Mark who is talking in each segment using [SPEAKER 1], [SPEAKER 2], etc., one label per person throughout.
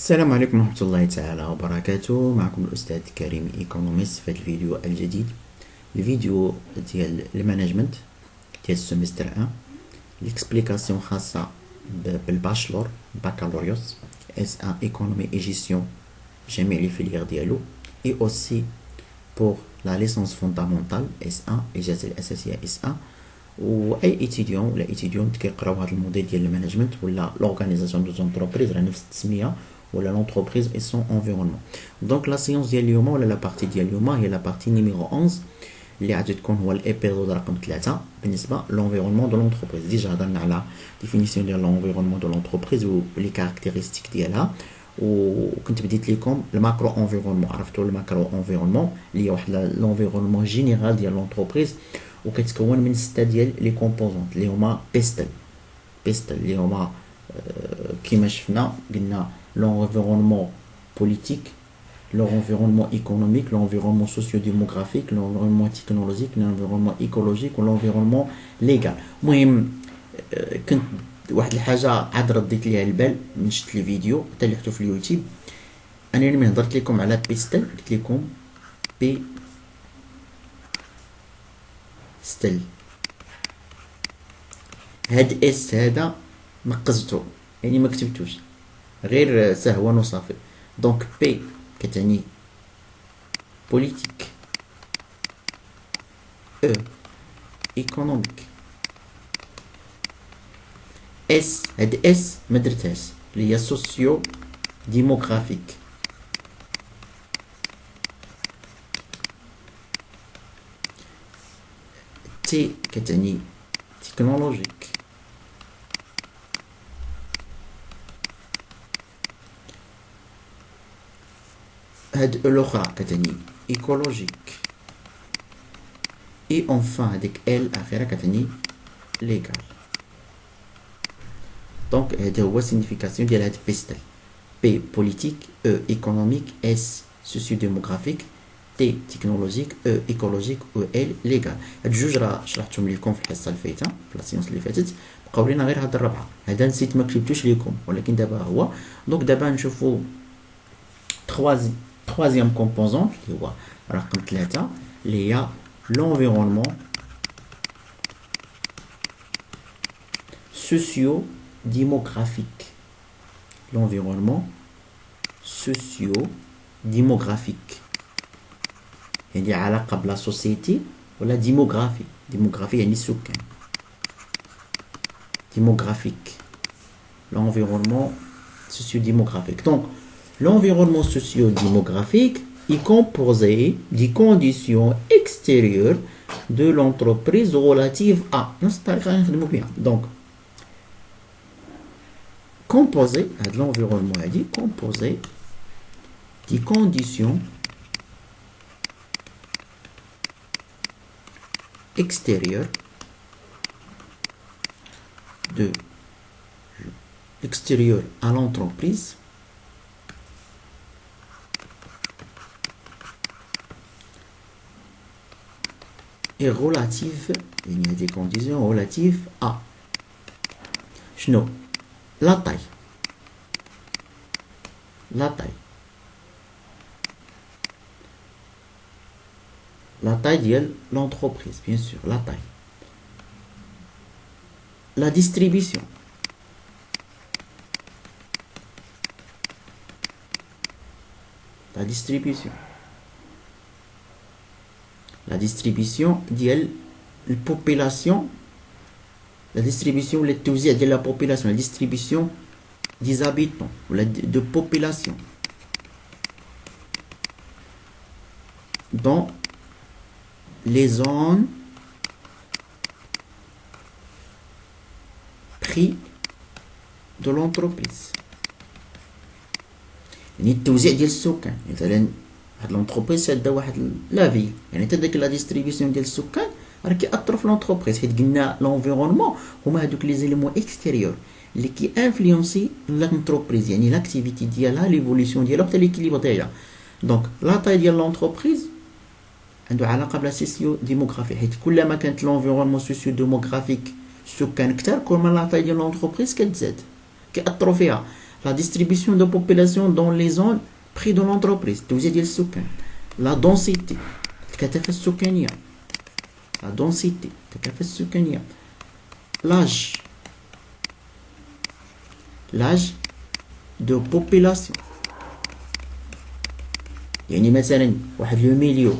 [SPEAKER 1] السلام عليكم ورحمة الله تعالى وبركاته. معكم الأستاذ كريم إيكونوميست في الفيديو الجديد، الفيديو ديال المانجمنت ديال السمستر 1، ليكسبليكاسيون خاصة بالباشلور بكالوريوس اس ان ايكونومي اي جيستيون جميع لي فيليير ديالو، اي اوسي بور لا ليسونس فوندامونتال اس ان الإجازة الأساسية اس ان. واي ايتيديون ولا ايتيديون كيقراو هذا الموديل ديال المانجمنت ولا لورغانيزاسيون دو زونتربريز راه نفس التسميه ولا لونتربريز اي سون انفيرونمون. دونك لا سيونس ديال اليوم ولا لا بارتي ديال اليوم هي لا بارتي نيميرو 11 اللي غادي تكون هو الابيزود رقم 3 بالنسبه لونفيرونمون دو لونتربريز. ديجا هضرنا على ديفينيسيون ديال لونفيرونمون دو لونتربريز و لي كاركتيرستيك ديالها، وكنت بديت لكم الماكرو انفيرونمون. عرفتوا الماكرو انفيرونمون اللي هي واحد لونفيرونمون جينيرال ديال لونتربريز وكتكون من 6 ديال لي كومبوزونت اللي هما بيستل اللي هما كيما شفنا قلنا l'environnement politique, l'environnement économique, l'environnement socio-démographique, l'environnement technologique, l'environnement écologique و l'environnement légal. المهم كنت واحد الحاجه عاد رديت ليها البال من شفت الفيديو حتى اللي حطو في اليوتيوب. انا ملي هضرت لكم على بيستل قلت لكم بي ستيل، هاد اس هذا نقزتو يعني ما كتبتوش غير سهوا وصافي. دونك بي كتعني بوليتيك، او ايكونوميك، اس هاد اس ما درتهاش اللي هي سوسيو ديموغرافيك، تي كتعني تكنولوجيك، هاد الاخرى كتعني ايكولوجيك، اي اونفان هاديك ال الاخيره كتعني ليغال. دونك هذا هو سينيفيكاسيون ديال هاد بيستل. بي بوليتيك، او ايكونوميك، اس سوسيو ديموغرافيك، تي تكنولوجيك، او ايكولوجيك، و ال ليغال. هاد الجوج راه شرحتهم لكم في الحصه اللي فاتت في لاسيونس اللي فاتت، بقاو لينا غير هاد الربعه. هذا نسيت ما كتبتوش لكم ولكن دابا هو. دونك دابا نشوفوا troisième composante اللي هو رقم 3 اللي هي l'environnement socio-démographique. l'environnement socio-démographique يعني علاقة بلا سوسيتي ولا ديموغرافي. ديموغرافي يعني السكان. démographique l'environnement socio-démographique. Donc l'environnement socio-démographique est composé des conditions extérieures de l'entreprise relatives à. Donc, composé, l'environnement a dit composé des conditions extérieures extérieures à l'entreprise et relative, il y a des conditions relatives à شنو la taille ديال l'entreprise, bien sûr, la taille, la distribution, ديال البوبولاسيون، la distribution ولا التوزيع ديال la population، la distribution des habitants ولا de population dans les zones prix de l'entreprise. يعني التوزيع ديال السكان. مثلا واحد لونتربريز شاده واحد لافي، يعني حتى داك لا ديستريبيسيون ديال السكان راه كيأثروا في لونتربريز، حيت قلنا لونفيرونمون هما هادوك لي زيليمون اكستيريور اللي كي انفلونسي لونتربريز، يعني لاكتيفيتي ديالها، ليفوليسيون ديالها، حتى ليكيليبر ديالها. دونك لا طاي ديال لونتربريز عنده علاقه بلا سوسيو ديموغرافي، حيت كلما كانت لونفيرونمون سوسيو ديموغرافيك السكان كثر كل ما لا طاي ديال لونتربريز كتزاد، كيأثروا فيها. la distribution de population dans les zones près de l'entreprise توزيع ديال السكان la densité الكثافة السكانية la densité الكثافة السكانية l'âge de population يعني مثلا واحد لو ميليو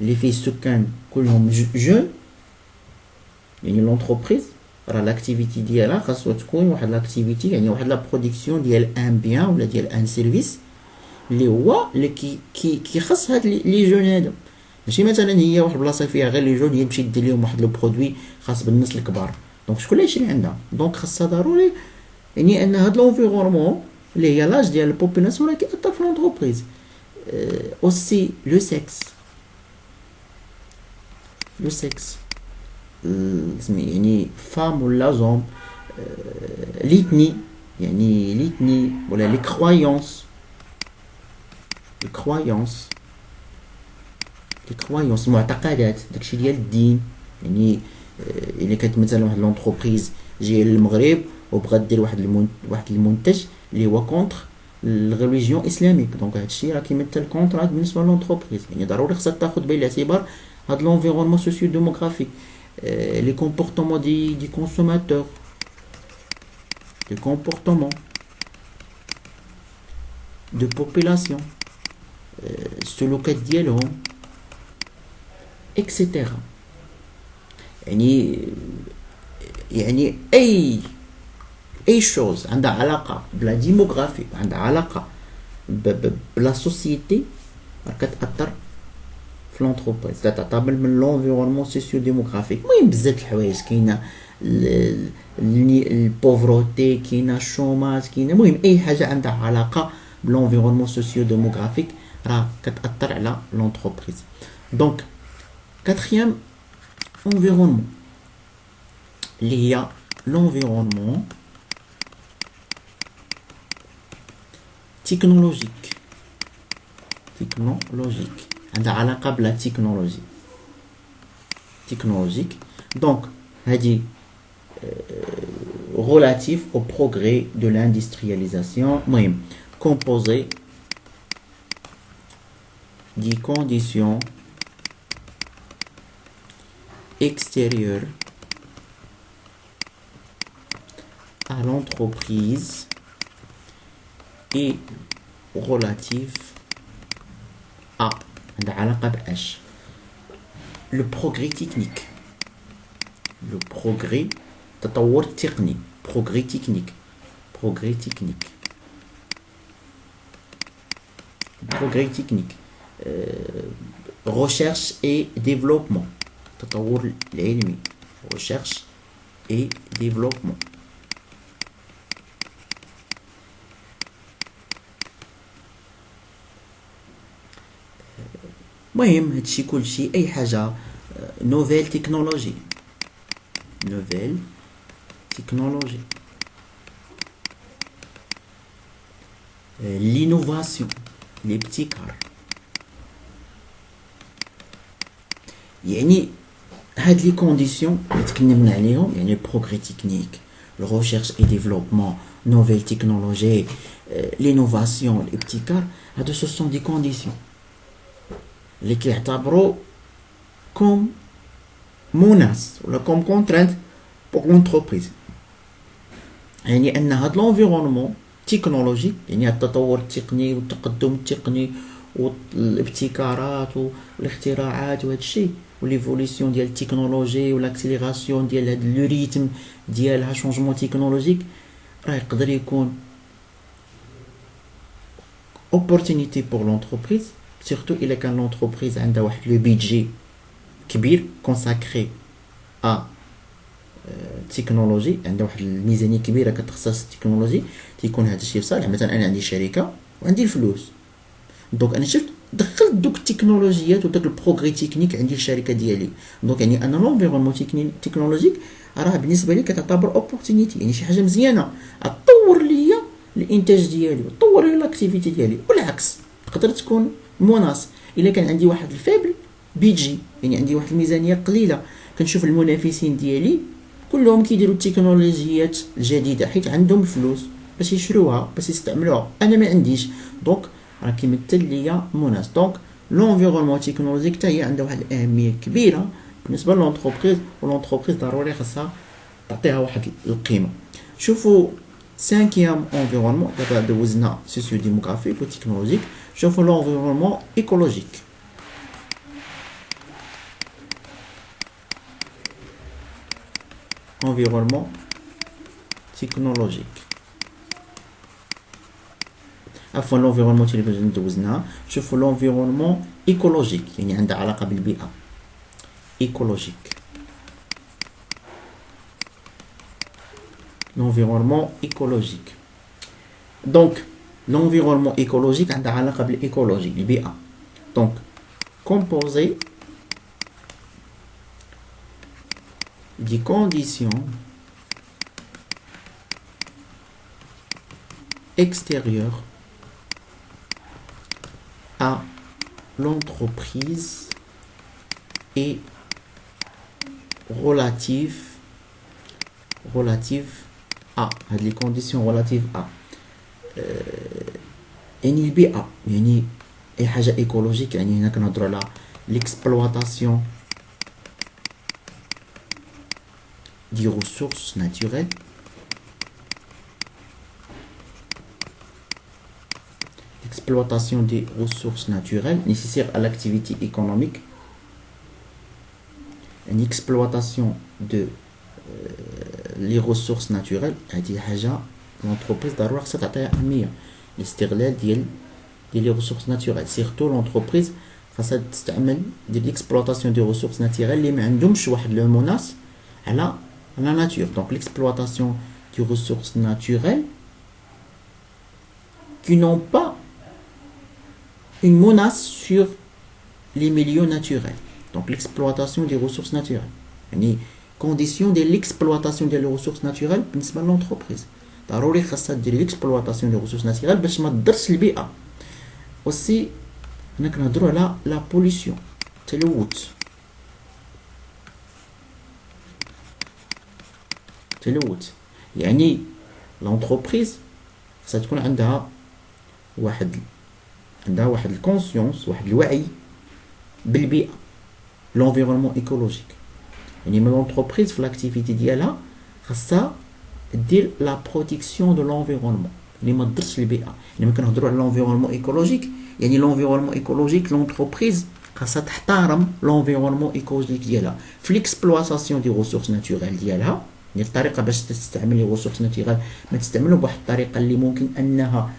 [SPEAKER 1] اللي فيه السكان كلهم جون يعني لونتربريز راه لاكتيفيتي ديالها خاصو تكون واحد لاكتيفيتي يعني واحد لا برودكسيون ديال ان بيان ولا ديال ان سيرفيس اللي هو اللي كيخص هاد لي جون هادو ماشي مثلا هي واحد البلاصه فيها غير لي جون هي تمشي دير لهم واحد لو برودوي خاص بالناس الكبار دونك شكون اللي يشري عندها دونك خاصها ضروري يعني ان هاد لونفيرونمون اللي هي لاج ديال البوبولاسيون راه كيأثر في لونتربريز aussi le sexe يعني femme ولا زوم l'ethnie يعني l'ethnie ولا les croyances المعتقدات داكشي ديال الدين يعني الا كانت مثلا واحد لونتربريز جايه للمغرب وبغات دير واحد المنتج اللي هو كونتر الريليجيون اسلاميك دونك هادشي راه كيمثل كونترا بالنسبه لونتربريز يعني ضروري خصها تاخذ بعين الاعتبار هاد لونفيرونمون سوسيو ديموغرافيك لي كومبورتمون دي كونسوماتور لي كومبورتمون دو بوبولاسيون السلوكات ديالهم اكسيتيرا يعني اي شوز عندها علاقه بلا ديموغرافي عندها علاقه بلا سوسيتي راه كتاثر في لونتربريز تعتبر من لونفيرونمون سوسيو ديموغرافيك المهم بزاف الحوايج كاينه البوفروتي كاينه الشوماج كاينه المهم اي حاجه عندها علاقه بلونفيرونمون سوسيو ديموغرافيك راه كتاثر على لونتربريز دونك كاتريام environnement اللي هي l'environnement technologique عندها علاقة بلا technologique donc هذه relatif au progrès de l'industrialisation مهم composé des conditions extérieures à l'entreprise et relative à le progrès technique تطور تقني progrès technique recherche et développement التطور العلمي recherche et développement مهم هادشي كلشي اي حاجه نوفيل تكنولوجي l'innovation الابتكار يعني هاد لي كونديسيون اللي تكلمنا عليهم يعني بروغري تكنيك الريشيرش اي ديفلوبمون نوفيل تكنولوجي لينوفاسيون الابتكار هادو سو سون دي كونديسيون اللي كيعتبروا كوم مناس ولا كوم كونترانت بوغ لونتربريز يعني ان هاد لونفيرونمون تكنولوجي يعني التطور التقني والتقدم التقني والابتكارات والاختراعات وهذا الشيء وليفوليسيون ديال التكنولوجي والاكسيليراسيون ديال هاد لو ريتم ديالها شونجمون تكنولوجيك راه يقدر يكون opportunité pour l'entreprise surtout الا كان l'entreprise عندها واحد لو بيدجي كبير كونساكري ا تكنولوجي عندها واحد الميزانيه كبيره كتخصص التكنولوجي تيكون هذا الشيء صالح مثلا انا عندي شركه وعندي الفلوس دونك انا شفت دخلت دوك التكنولوجيات وداك البروغري تكنيك عندي الشركه ديالي دونك يعني انا لونفيرونمون تكنولوجيك راه بالنسبه لي كتعتبر اوبورتونيتي يعني شي حاجه مزيانه تطور ليا الانتاج ديالي وتطور لي لاكتيفيتي ديالي والعكس تقدر تكون مناص الا كان عندي واحد الفيبل بيجي يعني عندي واحد الميزانيه قليله كنشوف المنافسين ديالي كلهم كيديروا التكنولوجيات الجديده حيت عندهم الفلوس باش يشروها باش يستعملوها، انا ما عنديش. دونك راه كيمثل ليا مناس. دونك لونفيرونمون تكنولوجيك حتى هي عندها واحد الاهميه كبيره بالنسبه لونتربريز، ولونتربريز ضروري خاصها تعطيها واحد القيمه. شوفوا سانكيام انفيرونمون، دابا دوزنا سوسيو ديموغرافيك وتكنولوجيك. شوفوا لونفيرونمون ايكولوجيك. environnement technologique. عفوا l'environnement اللي باش ندوزناها. شوفوا l'environnement écologique، يعني عندها علاقة بالبيئة. écologique. l'environnement écologique. donc l'environnement écologique عندها علاقة بالإيكولوجي البيئة. donc composé des conditions extérieures à l'entreprise et relative à les conditions relatives à يعني البيئة، يعني أي حاجة إيكولوجيك. يعني هنا كنهضروا على l'exploitation des ressources naturelles, l'exploitation des ressources naturelles nécessaire à l'activité économique, une exploitation de les ressources naturelles. هذه حاجة l'entreprise ضروري خصها تعطيها أهمية، الاستغلال ديال les ressources naturelles. surtout l'entreprise خاصها تستعمل ديال l'exploitation des ressources naturelles اللي ما عندهمش واحد لو مناس على la nature. Donc l'exploitation des ressources naturelles qui n'ont pas une menace sur les milieux naturels. Donc l'exploitation des ressources naturelles. يعني condition de l'exploitation des ressources naturelles بالنسبة للانتربريز. ضروري خاصها دير l'exploitation des ressources naturelles باش ما تضرش البيئة. aussi هنا كنهضروا على la pollution، تلوث. يعني لونتربريز خاصها تكون عندها واحد الكونسيونس، واحد الوعي بالبيئة، لونفيرونمون ايكولوجيك. يعني من لونتربريز في لاكتيفيتي ديالها خاصها دير لا بروتيكسيون دو لونفيرونمون، اللي ما تضرش البيئة. يعني ملي كنهضروا على لونفيرونمون ايكولوجيك، يعني لونفيرونمون ايكولوجيك لونتربريز خاصها تحترم لونفيرونمون ايكولوجيك ديالها في ليكسبلواتاسيون دي ريسورس ناتوريل ديالها. يعني الطريقه باش تستعمل لي ريسورس ناتوريل ما تستعملو بواحد الطريقه اللي ممكن انها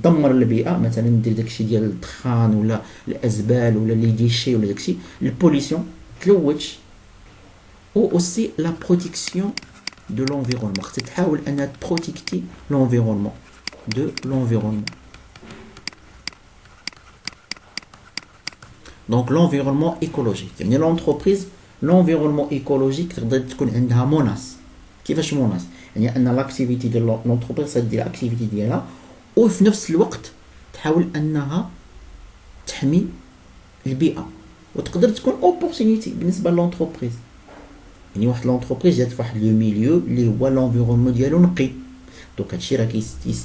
[SPEAKER 1] تدمر البيئه، مثلا دير داكشي ديال الدخان ولا الازبال ولا لي ديشي ولا داكشي البوليسيون تلوث. او اوسي لا بروتيكسيون دو لونفيرونمون، خصها تحاول انها تبروتيكتي لونفيرونمون دو لونفيرونمون. دونك لونفيرونمون ايكولوجيك يعني لونتربريز لونفيرونمون ايكولوجيك تقدر تكون عندها مناس. كيفاش مناس؟ يعني ان لاكتيفيتي ديال لونتربريز دير الاكتيفيتي ديالها وفي نفس الوقت تحاول انها تحمي البيئه، وتقدر تكون اوبورتونيتي بالنسبه لونتربريز. يعني واحد لونتربريز جات في واحد لو ميليو اللي هو لونفيرونمون ديالو نقي، دونك هادشي راه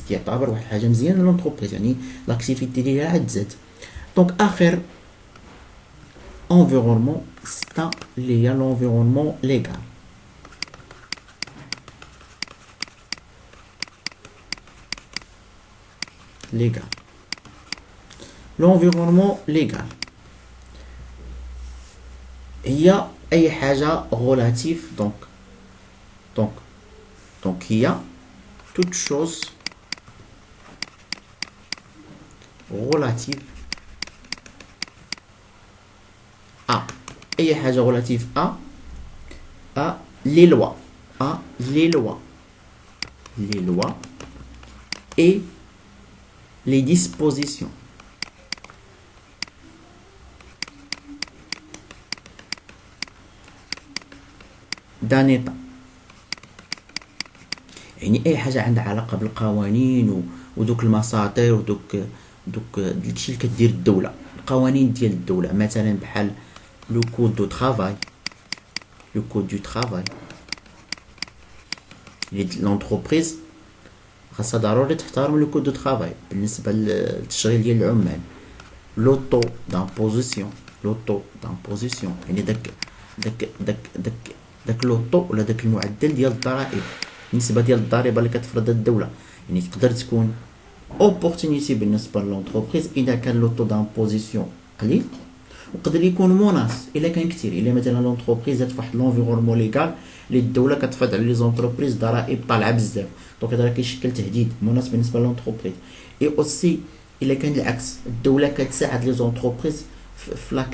[SPEAKER 1] كيعتبر واحد الحاجه مزيانه لونتربريز، يعني لاكتيفيتي ديالها عاد زاد. دونك اخر environnement c'est lié à l'environnement légal. L'environnement légal il y a أي حاجة relative donc il y a toute chose relative à أي حاجة relative à les lois et les dispositions d'un état. يعني أي حاجة عندها علاقة بالقوانين ودوك المساطير ودوك داكشي اللي كدير الدولة، القوانين ديال الدولة، مثلا بحال le code du travail, l'entreprise خاصها ضروري تحترم لو كود دو طرافاي بالنسبه للتشغيل ديال العمال. لوطو دامبوزيسيون، لوطو دامبوزيسيون يعني داك لوطو ولا داك المعدل ديال الضرائب، النسبه ديال الضريبه اللي كتفرضها الدوله. يعني تقدر تكون اوبورتونيتي بالنسبه للونتربريز اذا كان لوطو دامبوزيسيون قليل، وقدر يكون مناص الا كان كثير. الا مثلا لونتربريز جات فواحد لونفيرونمون ليغال اللي الدوله كتفرض على لي زونتربريز ضرائب طالعه بزاف، دونك هذا كيشكل تهديد مناص بالنسبه لونتربريز. اي اوسي الا كان العكس، الدوله كتساعد لي زونتربريز في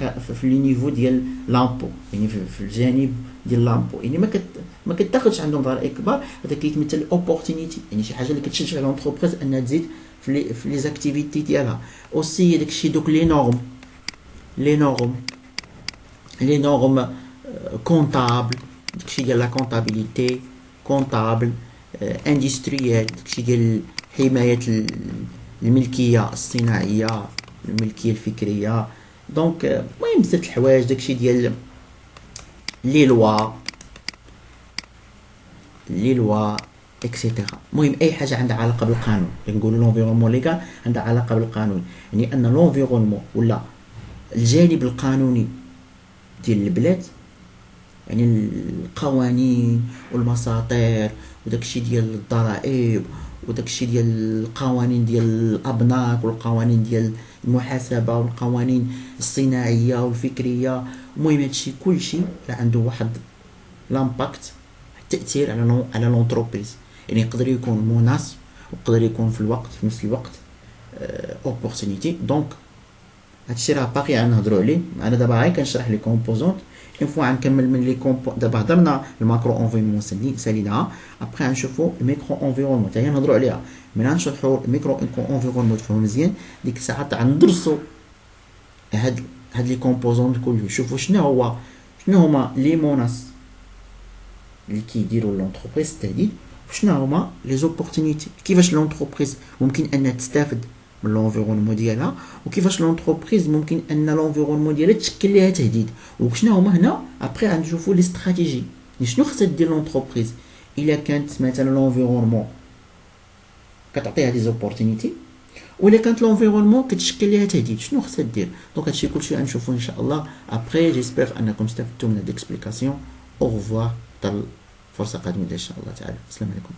[SPEAKER 1] لي نيفو ديال لامبو، يعني في الجانب ديال لامبو، يعني ما كتاخذش عندهم ضرائب كبار، هذا كيتمثل اوبورتونيتي، يعني شي حاجه اللي كتشجع لونتربريز انها تزيد في لي زاكتيفيتي ديالها. اوسي داكشي دوك لي نورم كونطابل، داكشي ديال لا كونطابيليتي كونطابل اندستريال، داكشي ديال حمايه الملكيه الصناعيه، الملكيه الفكريه. دونك المهم بزاف الحوايج، داكشي ديال لي لوا اكسيتيرا. المهم اي حاجه عندها علاقه بالقانون، كنقولوا لونفيرونمون ليغال عندها علاقه بالقانون، يعني ان لونفيرونمون ولا الجانب القانوني ديال البلاد، يعني القوانين والمساطير وداكشي ديال الضرائب وداكشي ديال القوانين ديال الابناك والقوانين ديال المحاسبه والقوانين الصناعيه والفكريه. المهم هادشي كلشي عنده واحد لامباكت، تاثير على لونتربريز، يعني يقدر يكون مناسب ويقدر يكون في نفس الوقت اوبورتونيتي. دونك هادشي راه باقي غنهضروا عليه. انا دابا غير كنشرح لي كومبوزونت، اون فوا غنكمل من لي دابا هضرنا الماكرو انفيرونمون ساليناها، ابخي غنشوفوا الميكرو انفيرونمون حتى هي نهضروا عليها. من غنشرحوا الميكرو انفيرونمون تفهم مزيان، ديك الساعه غندرسوا هاد لي كومبوزونت كلهم، نشوفوا شنو هما لي موناس اللي كيديروا لونتربريز التهديد، وشنو هما لي زوبورتونيتي، كيفاش لونتربريز ممكن انها تستافد من لونفيرونمون ديالها، وكيفاش لونتربريز ممكن ان لونفيرونمون ديالها تشكل ليها تهديد، وشنو هما هنا. ابري غنشوفوا لي استراتيجي، شنو خصها دير لونتربريز الا كانت مثلا لونفيرونمون كتعطيها دي زوبورتونيتي، ولا كانت لونفيرونمون كتشكل ليها تهديد شنو خصها دير. دونك هادشي كلشي غنشوفوا ان شاء الله. ابري جيسبر انكم استفدتوا من هاد اكسبليكاسيون. او ريفوار، حتى فرصه قادمه ان شاء الله تعالى. السلام عليكم.